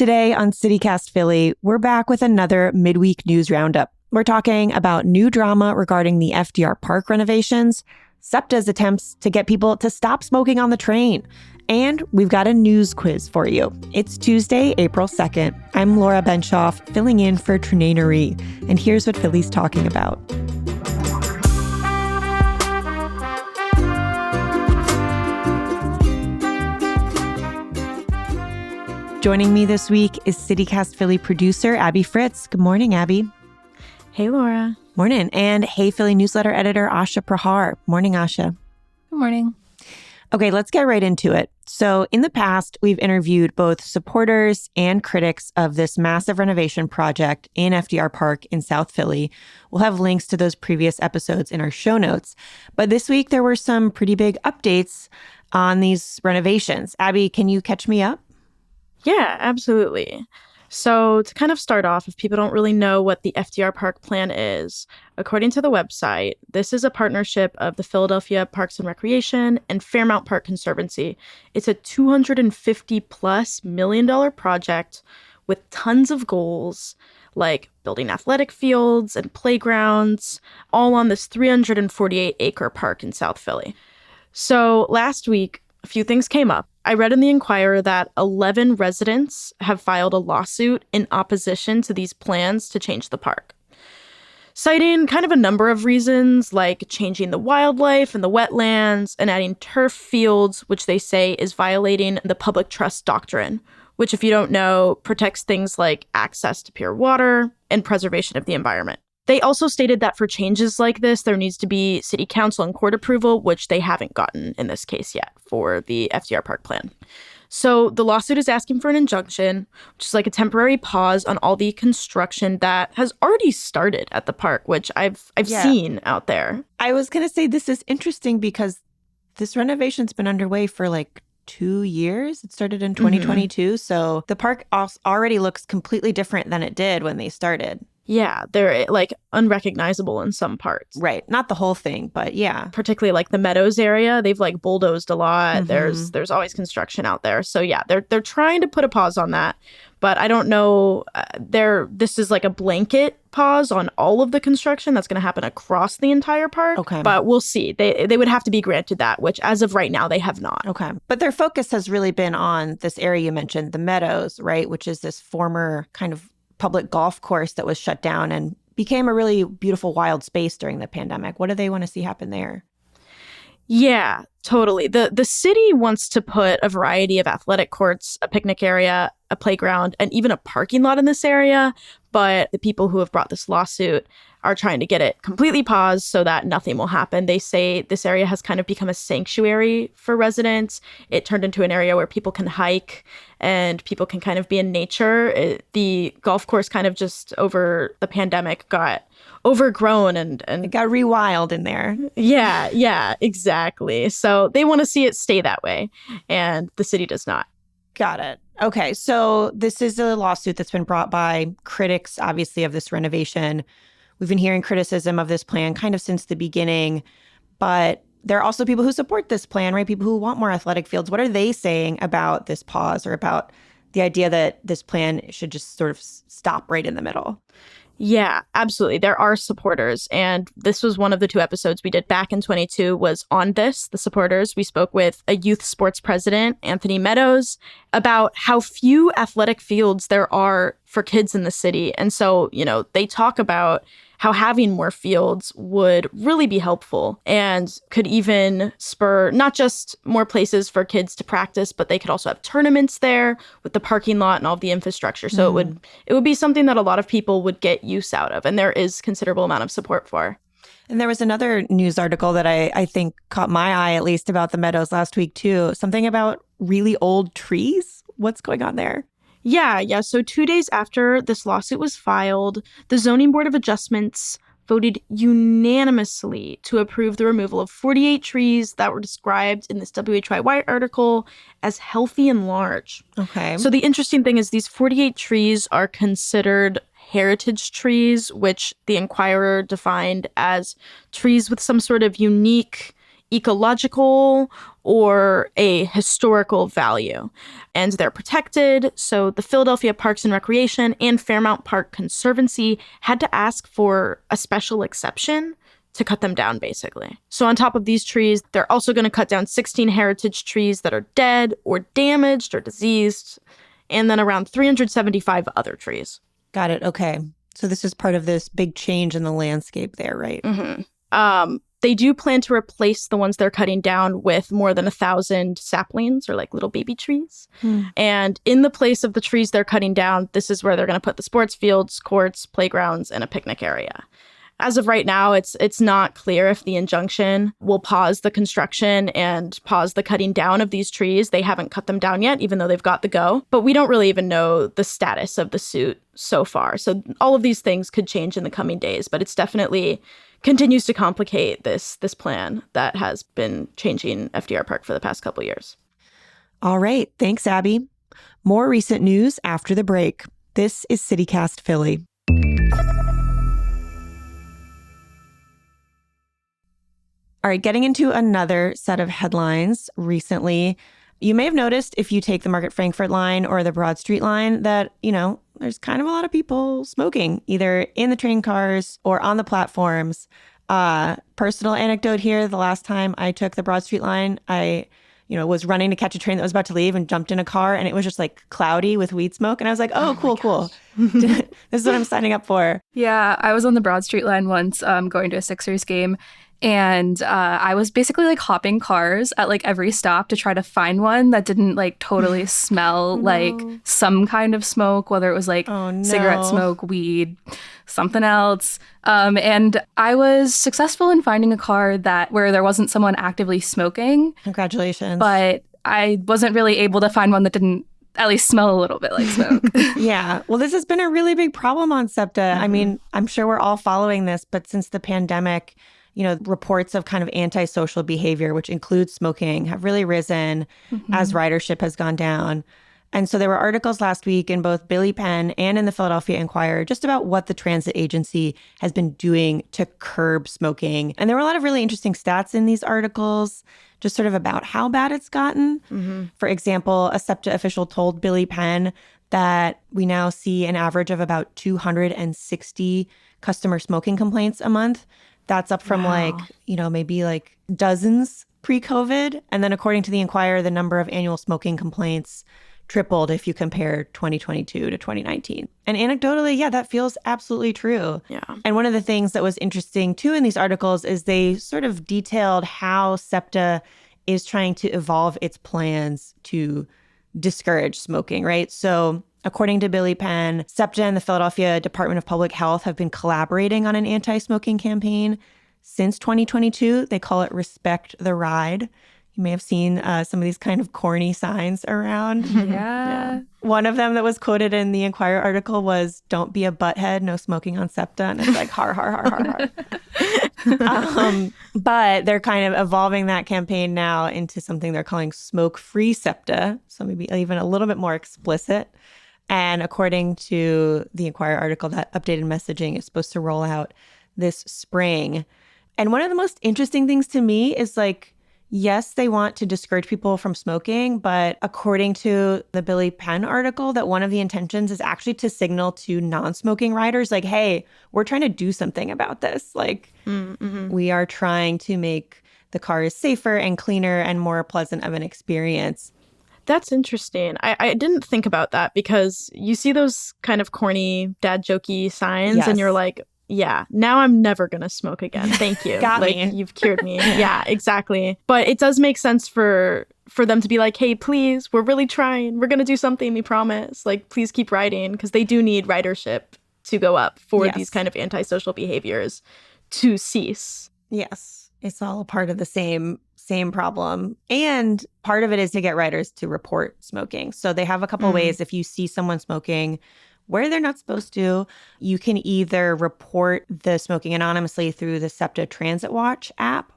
Today on CityCast Philly, we're back with another midweek news roundup. We're talking about new drama regarding the FDR Park renovations, SEPTA's attempts to get people to stop smoking on the train, and we've got a news quiz for you. It's Tuesday, April 2nd. I'm Laura Benshoff, filling in for Trenae Nuri, and here's what Philly's talking about. Joining me this week is CityCast Philly producer Abby Fritz. Good morning, Abby. Hey, Laura. Morning. And Hey Philly newsletter editor Asha Prihar. Morning, Asha. Good morning. Okay, let's get right into it. So in the past, we've interviewed both supporters and critics of this massive renovation project in FDR Park in South Philly. We'll have links to those previous episodes in our show notes. But this week, there were some pretty big updates on these renovations. Abby, can you catch me up? Yeah, absolutely. So to kind of start off, if people don't really know what the FDR Park plan is, according to the website, this is a partnership of the Philadelphia Parks and Recreation and Fairmount Park Conservancy. It's a $250+ million project with tons of goals, like building athletic fields and playgrounds, all on this 348-acre park in South Philly. So last week, a few things came up. I read in the Inquirer that 11 residents have filed a lawsuit in opposition to these plans to change the park, citing kind of a number of reasons, like changing the wildlife and the wetlands and adding turf fields, which they say is violating the public trust doctrine, which, if you don't know, protects things like access to pure water and preservation of the environment. They also stated that for changes like this, there needs to be city council and court approval, which they haven't gotten in this case yet for the FDR Park plan. So the lawsuit is asking for an injunction, which is like a temporary pause on all the construction that has already started at the park, which I've seen out there. I was going to say this is interesting because this renovation's been underway for like 2 years. It started in 2022. So the park already looks completely different than it did when they started. Yeah, they're like unrecognizable in some parts. Right. Not the whole thing, but yeah. Particularly like the Meadows area, they've like bulldozed a lot. There's always construction out there. So yeah, they're trying to put a pause on that. But I don't know, this is like a blanket pause on all of the construction that's going to happen across the entire park. Okay. But we'll see. They would have to be granted that, which as of right now, they have not. Okay. But their focus has really been on this area you mentioned, the Meadows, right? Which is this former kind of public golf course that was shut down and became a really beautiful wild space during the pandemic. What do they want to see happen there? Yeah, totally. The city wants to put a variety of athletic courts, a picnic area, a playground, and even a parking lot in this area. But the people who have brought this lawsuit are trying to get it completely paused so that nothing will happen. They say this area has kind of become a sanctuary for residents. It turned into an area where people can hike and people can kind of be in nature. The golf course kind of just over the pandemic got overgrown and it got rewild in there. Yeah, exactly. So they want to see it stay that way, and the city does not. Got it. Okay, so this is a lawsuit that's been brought by critics, obviously, of this renovation. We've been hearing criticism of this plan kind of since the beginning, but there are also people who support this plan, right? People who want more athletic fields. What are they saying about this pause or about the idea that this plan should just sort of stop right in the middle? Yeah, absolutely. There are supporters. And this was one of the 2 episodes we did back in 22 was on this, the supporters. We spoke with a youth sports president, Anthony Meadows, about how few athletic fields there are for kids in the city. And so, they talk about how having more fields would really be helpful and could even spur not just more places for kids to practice, but they could also have tournaments there with the parking lot and all of the infrastructure. So it would be something that a lot of people would get use out of. And there is considerable amount of support for. And there was another news article that I think caught my eye, at least, about the Meadows last week, too. Something about really old trees. What's going on there? Yeah. So 2 days after this lawsuit was filed, the Zoning Board of Adjustments voted unanimously to approve the removal of 48 trees that were described in this WHYY article as healthy and large. Okay. So the interesting thing is these 48 trees are considered heritage trees, which the Inquirer defined as trees with some sort of unique ecological or a historical value. And they're protected. So the Philadelphia Parks and Recreation and Fairmount Park Conservancy had to ask for a special exception to cut them down, basically. So on top of these trees, they're also going to cut down 16 heritage trees that are dead or damaged or diseased, and then around 375 other trees. Got it. Okay. So this is part of this big change in the landscape there, right? Mm-hmm. They do plan to replace the ones they're cutting down with more than 1,000 saplings or like little baby trees. And in the place of the trees they're cutting down, this is where they're going to put the sports fields, courts, playgrounds, and a picnic area. As of right now, it's not clear if the injunction will pause the construction and pause the cutting down of these trees. They haven't cut them down yet, even though they've got the go. But we don't really even know the status of the suit so far. So all of these things could change in the coming days, but it's definitely continues to complicate this plan that has been changing FDR Park for the past couple years. All right. Thanks, Abby. More recent news after the break. This is CityCast Philly. All right, getting into another set of headlines recently. You may have noticed if you take the Market Frankfurt line or the Broad Street line that, there's kind of a lot of people smoking, either in the train cars or on the platforms. Personal anecdote here, the last time I took the Broad Street line, I was running to catch a train that was about to leave and jumped in a car, and it was just like cloudy with weed smoke. And I was like, oh cool. This is what I'm signing up for. Yeah, I was on the Broad Street line once going to a Sixers game. And I was basically like hopping cars at like every stop to try to find one that didn't like totally smell like some kind of smoke, whether it was like cigarette smoke, weed, something else. And I was successful in finding a car where there wasn't someone actively smoking. Congratulations. But I wasn't really able to find one that didn't at least smell a little bit like smoke. Yeah. Well, this has been a really big problem on SEPTA. I mean, I'm sure we're all following this, but since the pandemic, reports of kind of antisocial behavior, which includes smoking, have really risen as ridership has gone down. And so there were articles last week in both Billy Penn and in the Philadelphia Inquirer just about what the transit agency has been doing to curb smoking. And there were a lot of really interesting stats in these articles, just sort of about how bad it's gotten. For example, a SEPTA official told Billy Penn that we now see an average of about 260 customer smoking complaints a month. That's up from maybe like dozens pre-COVID. And then according to the Inquirer, the number of annual smoking complaints tripled if you compare 2022 to 2019. And anecdotally, that feels absolutely true. Yeah. And one of the things that was interesting too in these articles is they sort of detailed how SEPTA is trying to evolve its plans to discourage smoking, right? So according to Billy Penn, SEPTA and the Philadelphia Department of Public Health have been collaborating on an anti-smoking campaign since 2022. They call it Respect the Ride. You may have seen some of these kind of corny signs around. Yeah. One of them that was quoted in the Inquirer article was, "Don't be a butthead, no smoking on SEPTA." And it's like, har, har, har, har, har. But they're kind of evolving that campaign now into something they're calling smoke-free SEPTA. So maybe even a little bit more explicit. And according to the Inquirer article, that updated messaging is supposed to roll out this spring. And one of the most interesting things to me is like, yes, they want to discourage people from smoking, but according to the Billy Penn article, that one of the intentions is actually to signal to non-smoking riders, like, hey, we're trying to do something about this. Like, we are trying to make the cars safer and cleaner and more pleasant of an experience. That's interesting. I didn't think about that because you see those kind of corny dad jokey signs and you're like, yeah, now I'm never going to smoke again. Thank you. Got me. You've cured me. Yeah, exactly. But it does make sense for them to be like, hey, please, we're really trying. We're going to do something, we promise. Like, please keep riding, because they do need ridership to go up for these kind of antisocial behaviors to cease. Yes, it's all a part of the same problem. And part of it is to get riders to report smoking. So they have a couple ways. If you see someone smoking where they're not supposed to, you can either report the smoking anonymously through the SEPTA Transit Watch app,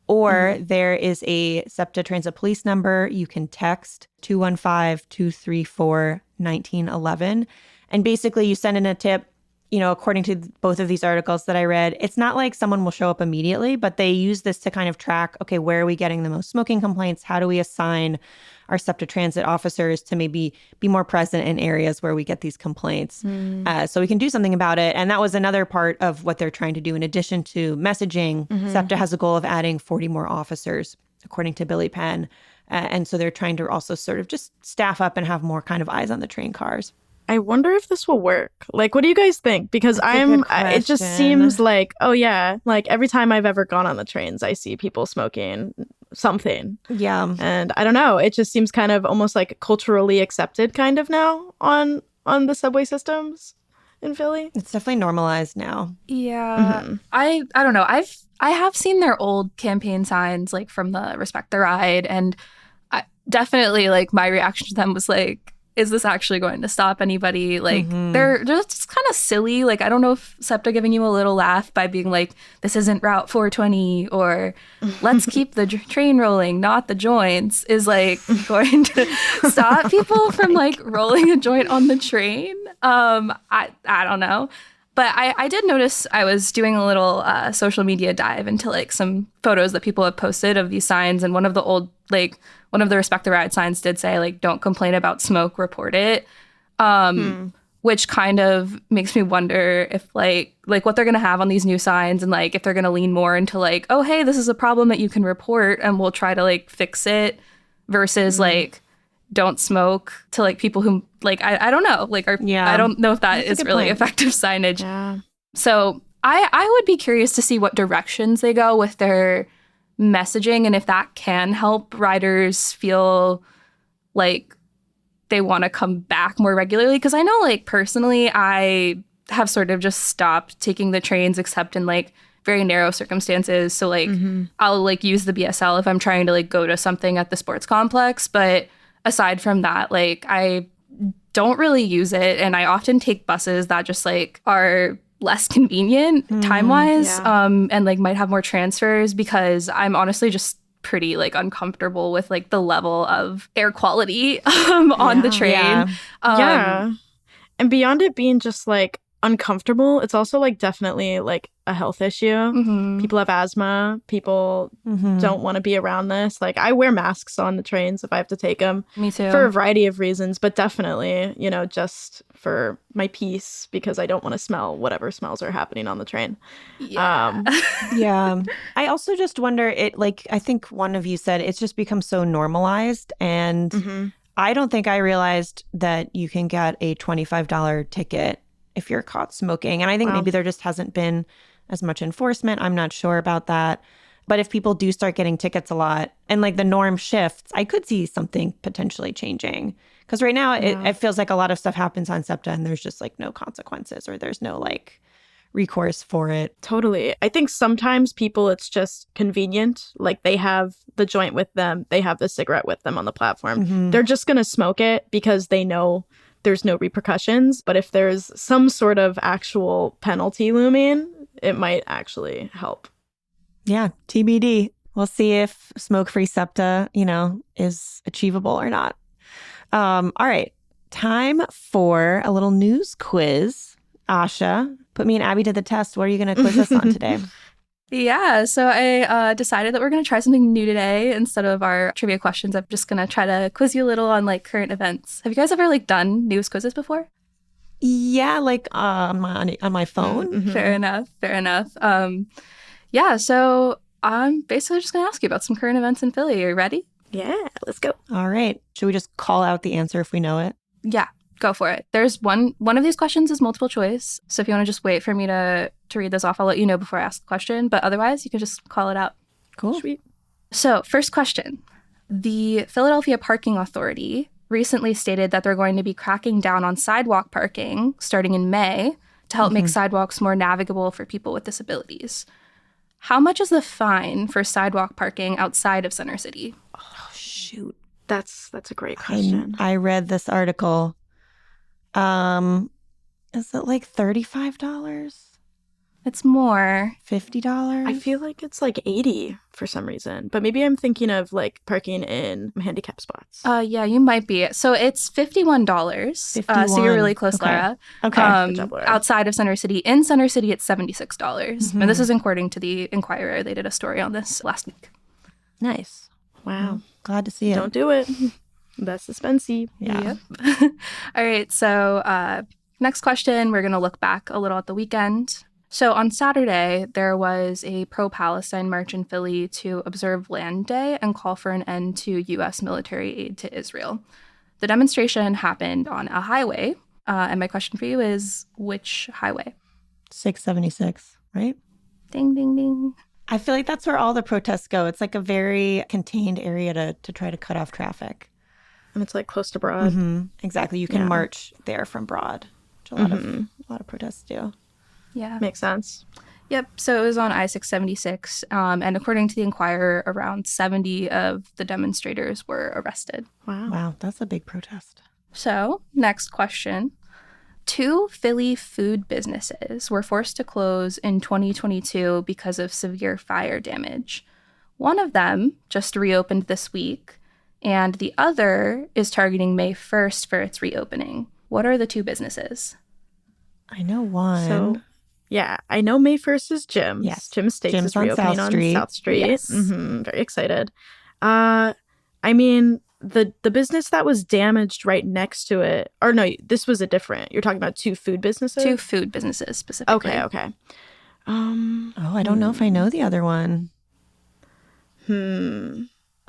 or there is a SEPTA Transit Police number. You can text 215-234-1911. And basically you send in a tip according to both of these articles that I read, it's not like someone will show up immediately, but they use this to kind of track, okay, where are we getting the most smoking complaints? How do we assign our SEPTA transit officers to maybe be more present in areas where we get these complaints so we can do something about it? And that was another part of what they're trying to do. In addition to messaging, SEPTA has a goal of adding 40 more officers, according to Billy Penn. And so they're trying to also sort of just staff up and have more kind of eyes on the train cars. I wonder if this will work. Like, what do you guys think? Because it just seems like, oh yeah, like every time I've ever gone on the trains, I see people smoking something. Yeah. And I don't know, it just seems kind of almost like culturally accepted kind of now on the subway systems in Philly. It's definitely normalized now. Yeah. I don't know. I have seen their old campaign signs like from the Respect the Ride, and definitely like my reaction to them was like, is this actually going to stop anybody? Like, they're just kind of silly. Like, I don't know if SEPTA giving you a little laugh by being like, this isn't Route 420 or let's keep the train rolling, not the joints, is like going to stop people from like rolling a joint on the train. I don't know. But I did notice I was doing a little social media dive into like some photos that people have posted of these signs. And one of the Respect the Ride signs did say like, don't complain about smoke, report it. Which kind of makes me wonder if like what they're going to have on these new signs, and like if they're going to lean more into like, oh, hey, this is a problem that you can report and we'll try to like fix it, versus like, don't smoke to like people who like, I don't know, like I don't know if that's is really point. Effective signage. Yeah. So I would be curious to see what directions they go with their messaging, and if that can help riders feel like they want to come back more regularly. Because I know like personally I have sort of just stopped taking the trains except in like very narrow circumstances. So like I'll like use the BSL if I'm trying to like go to something at the sports complex, but aside from that, like I don't really use it, and I often take buses that just like are less convenient time-wise, and like might have more transfers, because I'm honestly just pretty like uncomfortable with like the level of air quality on the train. Yeah. And beyond it being just like uncomfortable, it's also like definitely like a health issue. People have asthma. People don't want to be around this. Like, I wear masks on the trains if I have to take them. Me too. For a variety of reasons, but definitely, just for my peace, because I don't want to smell whatever smells are happening on the train. Yeah. Yeah. I also just wonder, I think one of you said it's just become so normalized, and I don't think I realized that you can get a $25 ticket if you're caught smoking. And I think maybe there just hasn't been as much enforcement. I'm not sure about that. But if people do start getting tickets a lot and like the norm shifts, I could see something potentially changing. Because right now it feels like a lot of stuff happens on SEPTA and there's just like no consequences, or there's no like recourse for it. Totally. I think sometimes people, it's just convenient. Like, they have the joint with them, they have the cigarette with them on the platform. They're just going to smoke it because they know there's no repercussions. But if there's some sort of actual penalty looming, it might actually help. Yeah, TBD. We'll see if smoke-free SEPTA, is achievable or not. All right. Time for a little news quiz. Asha, put me and Abby to the test. What are you going to quiz us on today? Yeah, so I decided that we're going to try something new today. Instead of our trivia questions, I'm just going to try to quiz you a little on like current events. Have you guys ever like done news quizzes before? Yeah, like on my phone. Fair enough. Yeah, so I'm basically just going to ask you about some current events in Philly. Are you ready? Yeah, let's go. All right. Should we just call out the answer if we know it? Yeah, go for it. There's one of these questions is multiple choice. So if you want to just wait for me to read this off, I'll let you know before I ask the question. But otherwise, you can just call it out. Cool. Sweet. So first question. The Philadelphia Parking Authority recently stated that they're going to be cracking down on sidewalk parking starting in May to help make sidewalks more navigable for people with disabilities. How much is the fine for sidewalk parking outside of Center City? Oh, shoot. That's a great question. I read this article. Is it like $35? It's more. $50? I feel like it's like 80 for some reason, but maybe I'm thinking of like parking in handicap spots. Yeah, you might be. So it's $51. So you're really close, Okay. Laura. Okay. Good job, Laura. Outside of Center City. In Center City, it's $76. Mhm. And this is according to the Inquirer. They did a story on this last week. Nice. Wow. Glad to see it. Don't do it. That's suspensey. Yeah. Yep. All right. So next question, we're going to look back a little at the weekend. So on Saturday, there was a pro-Palestine march in Philly to observe Land Day and call for an end to U.S. military aid to Israel. The demonstration happened on a highway. And my question for you is, which highway? 676, right? Ding, ding, ding. I feel like that's where all the protests go. It's like a very contained area to try to cut off traffic. And it's like close to Broad. Exactly. You can Yeah. march there from Broad, which a lot of protests do. Yeah. Makes sense. Yep. So it was on I-676. And according to the Inquirer, around 70 of the demonstrators were arrested. Wow. Wow, that's a big protest. So, next question. 2 Philly food businesses were forced to close in 2022 because of severe fire damage. One of them just reopened this week, and the other is targeting May 1st for its reopening. What are the 2 businesses? I know one. So, yeah, I know May 1st is Jim's. Yes. Jim's Steaks Jim's is on reopening South on Street. South Street. Yes. Very excited. I mean, the business that was damaged right next to it, or no, this was a different. You're talking about 2 food businesses? 2 food businesses specifically. Okay. Oh, I don't know if I know the other one. Oh, no.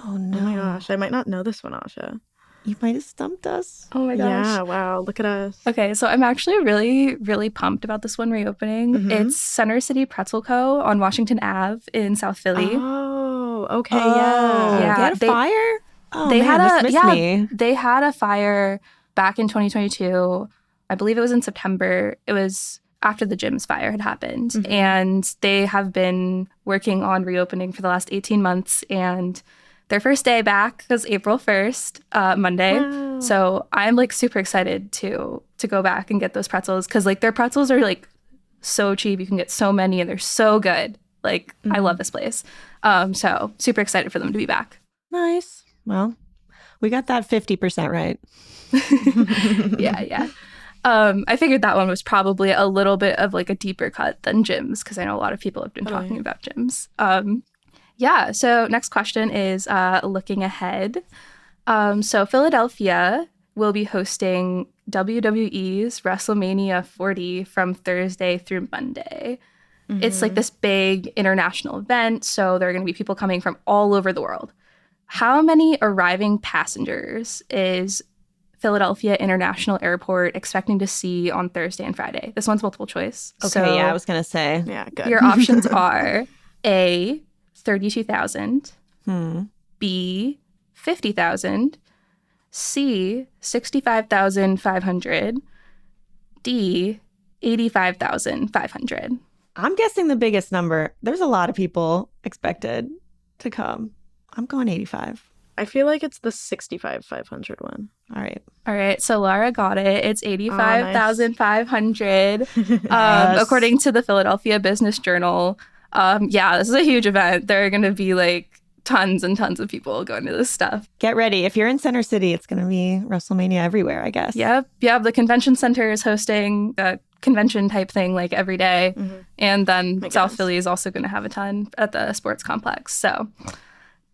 Oh my gosh, I might not know this one, Asha. You might have stumped us. Oh my gosh. Yeah, wow, look at us. Okay, so I'm actually really, really pumped about this one reopening. It's Center City Pretzel Co. on Washington Ave in South Philly. Oh, okay, Oh, Yeah, they had a they- fire? Oh, They man, had this missed me. they had a fire back in 2022. I believe it was in September. It was after the Jim's fire had happened. And they have been working on reopening for the last 18 months. And their first day back was April 1st, Monday. Wow. So I'm like super excited to go back and get those pretzels because like their pretzels are like so cheap. You can get so many and they're so good. Like I love this place. So super excited for them to be back. Nice. Well, we got that 50% right. Yeah. I figured that one was probably a little bit of like a deeper cut than Jim's because I know a lot of people have been talking about Jim's. Yeah. So next question is looking ahead. So Philadelphia will be hosting WWE's WrestleMania 40 from Thursday through Monday. It's like this big international event. So there are going to be people coming from all over the world. How many arriving passengers is Philadelphia International Airport expecting to see on Thursday and Friday? This one's multiple choice. Okay, So yeah, I was going to say. Yeah, good. your options are A, 32,000, B, 50,000, C, 65,500, D, 85,500. I'm guessing the biggest number. There's a lot of people expected to come. I'm going 85. I feel like it's the 65,500 one. All right. All right, so Laura got it. It's 85,500, Yes. according to the Philadelphia Business Journal. Yeah, this is a huge event. There are going to be like tons and tons of people going to this stuff. Get ready. If you're in Center City, it's going to be WrestleMania everywhere, I guess. Yep. The convention center is hosting a convention type thing like every day. And then Makes South sense. Philly is also going to have a ton at the sports complex. So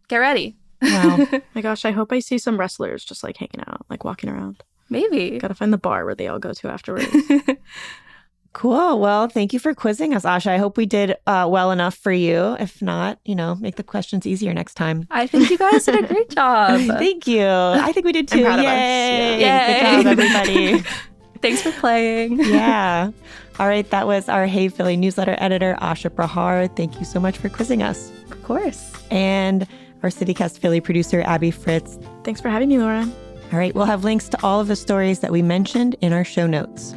get ready. Wow. My gosh, I hope I see some wrestlers just like hanging out, like walking around. Maybe. Gotta find the bar where they all go to afterwards. Cool. Well, thank you for quizzing us, Asha. I hope we did well enough for you. If not, make the questions easier next time. I think you guys did a great job. Thank you. I think we did too. I'm proud of us. Yay. Yeah. Good job, everybody. Thanks for playing. Yeah. All right. That was our Hey Philly newsletter editor, Asha Prihar. Thank you so much for quizzing us. Of course. And our CityCast Philly producer, Abby Fritz. Thanks for having me, Laura. All right. We'll have links to all of the stories that we mentioned in our show notes.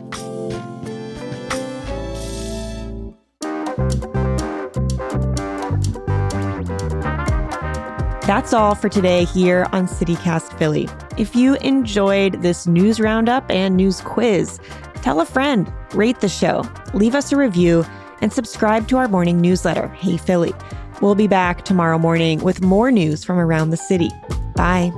That's all for today here on CityCast Philly. If you enjoyed this news roundup and news quiz, tell a friend, rate the show, leave us a review, and subscribe to our morning newsletter, Hey Philly. We'll be back tomorrow morning with more news from around the city. Bye.